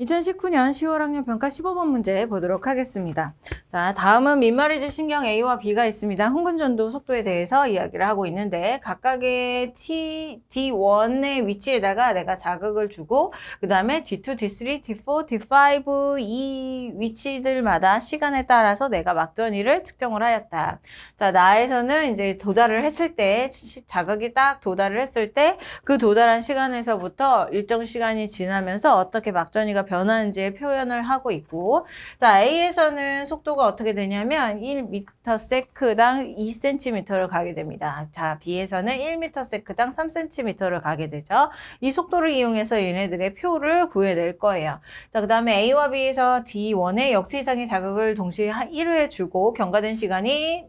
2019년 10월 학년 평가 15번 문제 보도록 하겠습니다. 자, 다음은 민마리즈 신경 A와 B가 있습니다. 흥분전도 속도에 대해서 이야기를 하고 있는데 각각의 D1의 위치에다가 내가 자극을 주고 그 다음에 D2, D3, D4, D5 이 위치들마다 시간에 따라서 내가 막전위를 측정을 하였다. 자, 나에서는 이제 도달을 했을 때 자극이 딱 도달을 했을 때 그 도달한 시간에서부터 일정 시간이 지나면서 어떻게 막전위가 변하는지의 표현을 하고 있고, 자, A에서는 속도가 어떻게 되냐면 1ms당 2cm를 가게 됩니다. 자, B에서는 1ms당 3cm를 가게 되죠. 이 속도를 이용해서 얘네들의 표를 구해낼 거예요. 자, 그 다음에 A와 B에서 D1의 역치 이상의 자극을 동시에 1회 주고 경과된 시간이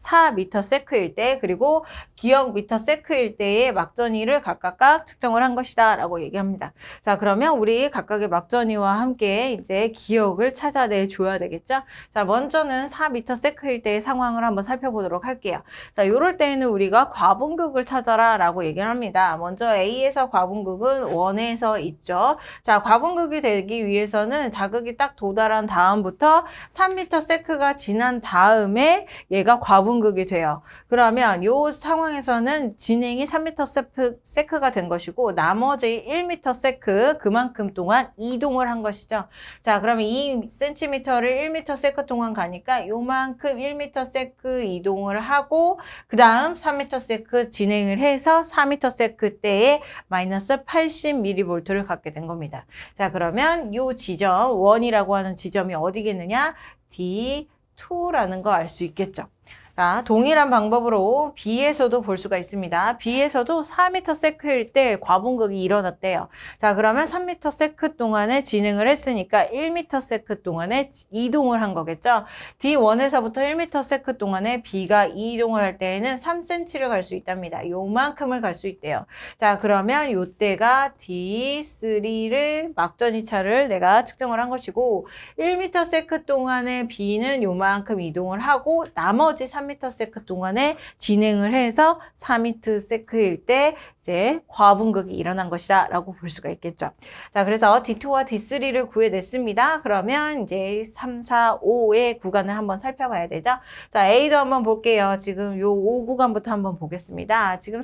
4ms일 때, 그리고 기억 ms일 때의 막전위를 각각 측정을 한 것이다 라고 얘기합니다. 자, 그러면 우리 각각의 막전위와 함께 이제 기억을 찾아내 줘야 되겠죠? 자, 먼저는 4ms일 때의 상황을 한번 살펴보도록 할게요. 자, 요럴 때에는 우리가 과분극을 찾아라 라고 얘기를 합니다. 먼저 A에서 과분극은 1에서 있죠. 자, 과분극이 되기 위해서는 자극이 딱 도달한 다음부터 3ms가 지난 다음에 얘가 과분극이 돼요. 그러면 요 상황에서는 진행이 3ms가 된 것이고 나머지 1msec 그만큼 동안 이동을 한 것이죠. 자, 그러면 2cm를 1msec 동안 가니까 요만큼 1msec 이동을 하고 그 다음 3msec 진행을 해서 4msec 때에 마이너스 80mV를 갖게 된 겁니다. 자, 그러면 요 지점 1이라고 하는 지점이 어디겠느냐? D2라는 거 알 수 있겠죠. 자, 동일한 방법으로 B에서도 볼 수가 있습니다. B에서도 4ms일 때 과분극이 일어났대요. 자, 그러면 3msec 동안에 진행을 했으니까 1msec 동안에 이동을 한 거겠죠. D1에서부터 1msec 동안에 B가 이동을 할 때에는 3cm를 갈 수 있답니다. 요만큼을 갈 수 있대요. 자, 그러면 요때가 D3를 막전위 차를 내가 측정을 한 것이고 1msec 동안에 B는 요만큼 이동을 하고 나머지 3msec 동안에 진행을 해서 4msec일 때 이제 과분극이 일어난 것이다 라고 볼 수가 있겠죠. 자, 그래서 D2와 D3를 구해냈습니다. 그러면 이제 3, 4, 5의 구간을 한번 살펴봐야 되죠. 자, A도 한번 볼게요. 지금 요 5 구간부터 한번 보겠습니다. 지금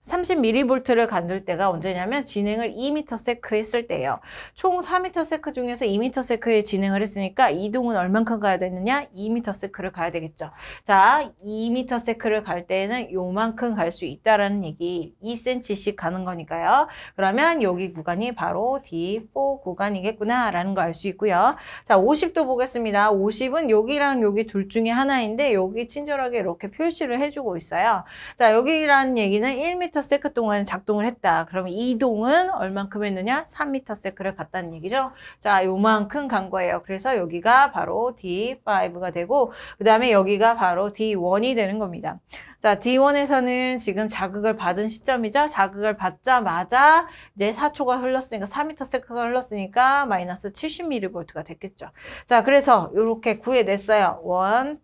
30mV를 갖을 때가 언제냐면 진행을 2msec 했을 때예요. 총 4msec 중에서 2msec에 진행을 했으니까 이동은 얼만큼 가야 되느냐? 2msec를 가야 되겠죠. 자, 2msec를 갈 때는 요만큼 갈 수 있다라는 얘기, 2cm씩 가는 거니까요. 그러면 여기 구간이 바로 D4 구간이겠구나 라는 걸 알 수 있고요. 자, 50도 보겠습니다. 50은 여기랑 여기 둘 중에 하나인데 여기 친절하게 이렇게 표시를 해주고 있어요. 자, 여기라는 얘기는 1msec 동안 작동을 했다. 그러면 이동은 얼만큼 했느냐? 3msec를 갔다는 얘기죠. 자, 요만큼 간 거예요. 그래서 여기가 바로 D5가 되고 그 다음에 여기가 바로 D1이 되는 겁니다. 자, D1에서는 지금 자극을 받은 시점이죠. 자극을 받자마자 이제 4초가 흘렀으니까 4ms가 흘렀으니까 마이너스 70mV가 됐겠죠. 자, 그래서 이렇게 구해냈어요.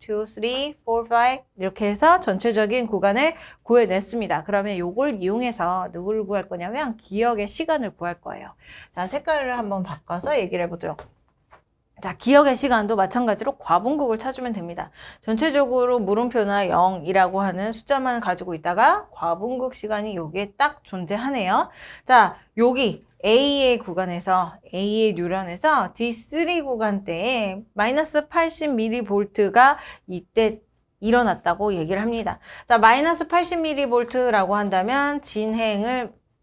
1, 2, 3, 4, 5 이렇게 해서 전체적인 구간을 구해냈습니다. 그러면 이걸 이용해서 누구를 구할 거냐면 기억의 시간을 구할 거예요. 자, 색깔을 한번 바꿔서 얘기를 해보도록. 자, 기억의 시간도 마찬가지로 과분극을 찾으면 됩니다. 전체적으로 물음표나 0이라고 하는 숫자만 가지고 있다가 과분극 시간이 여기에 딱 존재하네요. 자, 여기 A의 구간에서, A의 뉴런에서 D3 구간대에 마이너스 80mV가 이때 일어났다고 얘기를 합니다. 자, 마이너스 80mV라고 한다면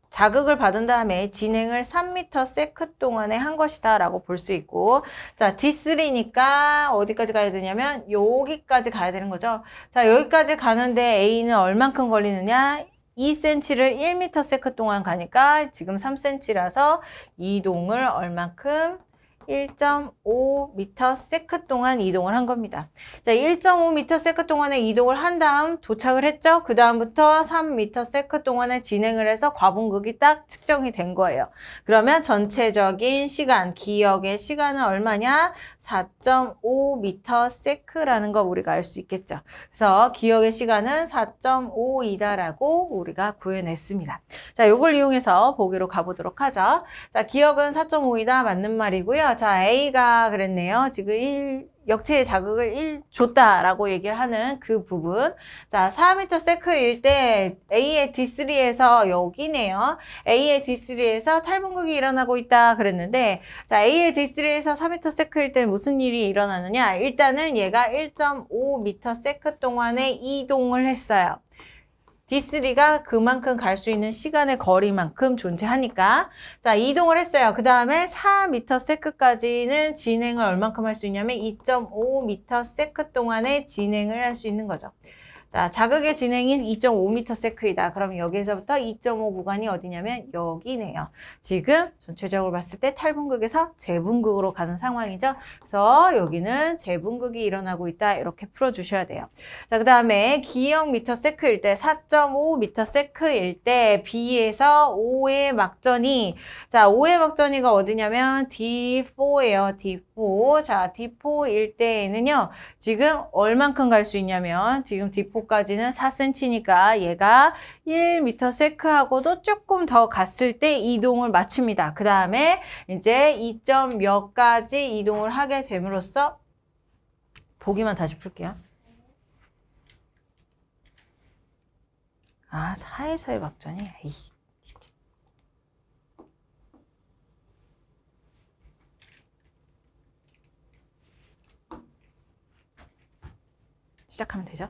자극을 받은 다음에 진행을 3msec 동안에 한 것이다 라고 볼 수 있고, 자, D3니까 어디까지 가야 되냐면 여기까지 가야 되는 거죠. 자, 여기까지 가는데 A는 얼만큼 걸리느냐? 2cm를 1msec 동안 가니까 지금 3cm라서 이동을 얼만큼? 1.5msec 동안 이동을 한 겁니다. 자, 1.5msec 동안에 이동을 한 다음 도착을 했죠. 그 다음부터 3msec 동안에 진행을 해서 과분극이 딱 측정이 된 거예요. 그러면 전체적인 시간, 기억의 시간은 얼마냐? 4.5ms라는 거 우리가 알 수 있겠죠. 그래서 기억의 시간은 4.5이다라고 우리가 구해냈습니다. 자, 요걸 이용해서 보기로 가보도록 하죠. 자, 기억은 4.5이다 맞는 말이고요. 자, A가 그랬네요. 지금 역체의 자극을 1 줬다라고 얘기를 하는 그 부분. 자, 4ms일 때 A의 D3에서 여기네요. A의 D3에서 탈분극이 일어나고 있다 그랬는데, 자, A의 D3에서 4ms일 때 무슨 일이 일어나느냐? 일단은 얘가 1.5ms 동안에 이동을 했어요. D3가 그만큼 갈 수 있는 시간의 거리만큼 존재하니까. 자, 이동을 했어요. 그 다음에 4ms까지는 진행을 얼만큼 할 수 있냐면 2.5ms 동안에 진행을 할 수 있는 거죠. 자, 자극의 진행이 2.5ms이다. 그럼 여기에서부터 2.5 구간이 어디냐면 여기네요. 지금 전체적으로 봤을 때 탈분극에서 재분극으로 가는 상황이죠. 그래서 여기는 재분극이 일어나고 있다. 이렇게 풀어주셔야 돼요. 자, 그 다음에 기억 ms일 때 4.5ms일 때 B에서 5의 막전이, 자, 5의 막전이가 어디냐면 D4예요. D4. 자, D4일 때에는요. 지금 얼만큼 갈 수 있냐면 지금 D4까지는 4cm니까 얘가 1ms하고도 조금 더 갔을 때 이동을 마칩니다. 그 다음에 이제 2점 몇까지 이동을 하게 됨으로써 보기만 다시 풀게요. 아, 4에서의 막전이 에이. 시작하면 되죠?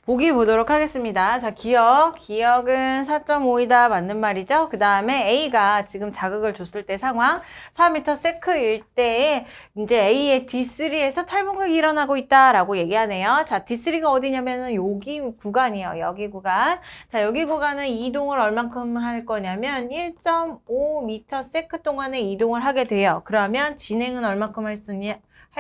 보기 보도록 하겠습니다. 자, 기억은 4.5이다 맞는 말이죠. 그 다음에 A가 지금 자극을 줬을 때 상황 4ms일 때에 이제 A의 D3에서 탈분극이 일어나고 있다라고 얘기하네요. 자, D3가 어디냐면은 여기 구간이에요. 여기 구간. 자, 여기 구간은 이동을 얼만큼 할 거냐면 1.5ms 동안에 이동을 하게 돼요. 그러면 진행은 얼만큼 할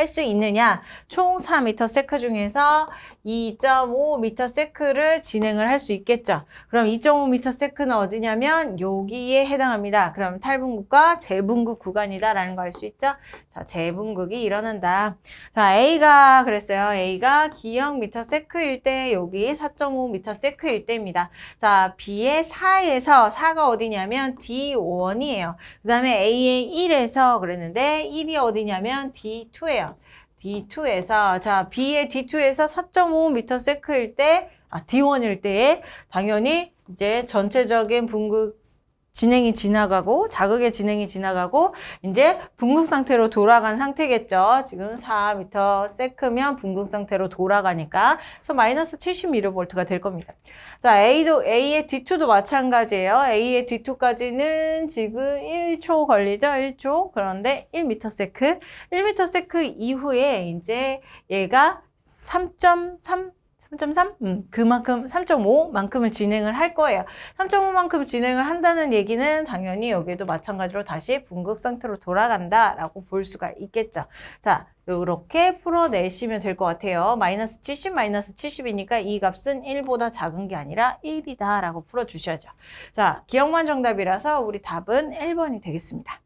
수 있느냐? 총 4ms 중에서 2.5ms를 진행을 할 수 있겠죠. 그럼 2.5ms는 어디냐면 여기에 해당합니다. 그럼 탈분극과 재분극 구간이다라는 거 알 수 있죠? 자, 재분극이 일어난다. 자, A가 그랬어요. A가 기억 ms일 때 여기 4.5ms일 때입니다. 자, B의 4에서 4가 어디냐면 D1이에요. 그 다음에 A의 1에서 그랬는데 1이 어디냐면 D2예요. D2에서, 자, B의 D2에서 4.5ms일 때, D1일 때에 당연히 이제 전체적인 분극 진행이 지나가고, 자극의 진행이 지나가고, 이제 분극 상태로 돌아간 상태겠죠. 지금 4ms면 분극 상태로 돌아가니까. 그래서 마이너스 70mV가 될 겁니다. 자, A의 D2도 마찬가지예요. A의 D2까지는 지금 1초 걸리죠. 1초. 그런데 1ms. 1ms 이후에 이제 얘가 3.3? 그만큼 3.5만큼을 진행을 할 거예요. 3.5만큼 진행을 한다는 얘기는 당연히 여기에도 마찬가지로 다시 분극 상태로 돌아간다라고 볼 수가 있겠죠. 자, 이렇게 풀어내시면 될 것 같아요. 마이너스 70, 마이너스 70이니까 이 값은 1보다 작은 게 아니라 1이다 라고 풀어주셔야죠. 자, 기억만 정답이라서 우리 답은 1번이 되겠습니다.